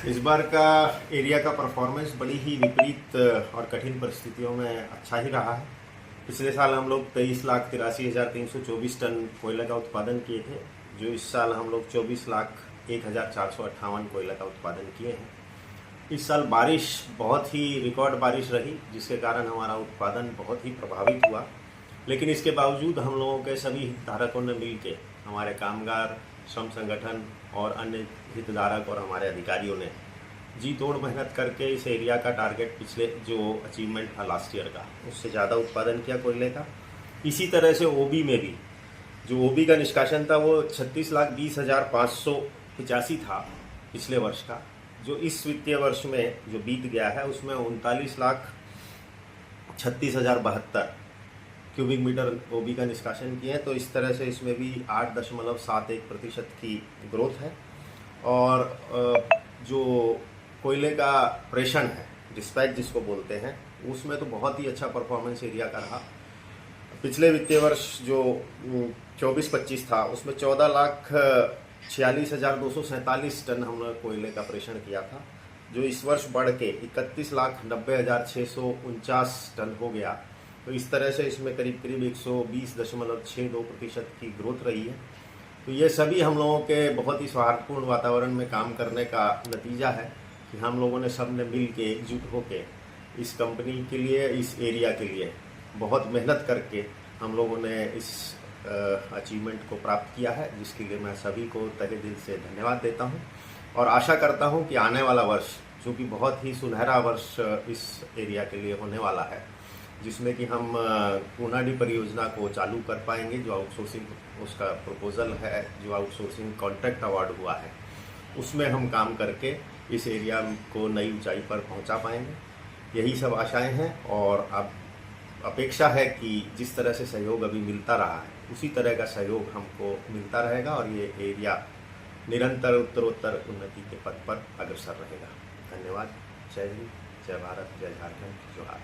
इस बार का एरिया का परफॉर्मेंस बड़ी ही विपरीत और कठिन परिस्थितियों में अच्छा ही रहा है। पिछले साल हम लोग 23,83,324 टन कोयले का उत्पादन किए थे, जो इस साल हम लोग 24,01,458 कोयले का उत्पादन किए हैं। इस साल बारिश बहुत ही रिकॉर्ड बारिश रही, जिसके कारण हमारा उत्पादन बहुत ही प्रभावित हुआ। लेकिन इसके बावजूद हम लोगों के सभी हितधारकों ने मिलकर, हमारे कामगार, श्रम संगठन और अन्य हितधारक और हमारे अधिकारियों ने जी तोड़ मेहनत करके इस एरिया का टारगेट, पिछले जो अचीवमेंट था लास्ट ईयर का, उससे ज़्यादा उत्पादन किया कोयले का। इसी तरह से ओबी में भी जो ओबी का निष्कासन था वो 36,20,585 था पिछले वर्ष का। जो इस वित्तीय वर्ष में जो बीत गया है उसमें 39,36,072 क्यूबिक मीटर ओबी का निष्कासन किए हैं। तो इस तरह से इसमें भी 8.71% की ग्रोथ है। और जो कोयले का प्रेषण है, डिस्पैच जिसको बोलते हैं, उसमें तो बहुत ही अच्छा परफॉर्मेंस एरिया का रहा। पिछले वित्तीय वर्ष जो 24-25 था उसमें 14,46,247 टन हमने कोयले का प्रेषण किया था, जो इस वर्ष बढ़ के 31,90,649 टन हो गया। तो इस तरह से इसमें करीब करीब 120.62% की ग्रोथ रही है। तो ये सभी हम लोगों के बहुत ही सौहार्दपूर्ण वातावरण में काम करने का नतीजा है कि हम लोगों ने सब ने मिल के, एकजुट होके इस कंपनी के लिए, इस एरिया के लिए बहुत मेहनत करके हम लोगों ने इस अचीवमेंट को प्राप्त किया है, जिसके लिए मैं सभी को तहे दिल से धन्यवाद देता हूं। और आशा करता हूं कि आने वाला वर्ष, जो कि बहुत ही सुनहरा वर्ष इस एरिया के लिए होने वाला है, जिसमें कि हम पूर्णाडी परियोजना को चालू कर पाएंगे। जो आउटसोर्सिंग उसका प्रपोजल है, जो आउटसोर्सिंग कॉन्ट्रैक्ट अवार्ड हुआ है, उसमें हम काम करके इस एरिया को नई ऊंचाई पर पहुंचा पाएंगे। यही सब आशाएं हैं। और अब अपेक्षा है कि जिस तरह से सहयोग अभी मिलता रहा है, उसी तरह का सहयोग हमको मिलता रहेगा और ये एरिया निरंतर उत्तरोत्तर उन्नति के पथ पर अग्रसर रहेगा। धन्यवाद। जय हिंद, जय भारत, जय झारखंड, जोहार।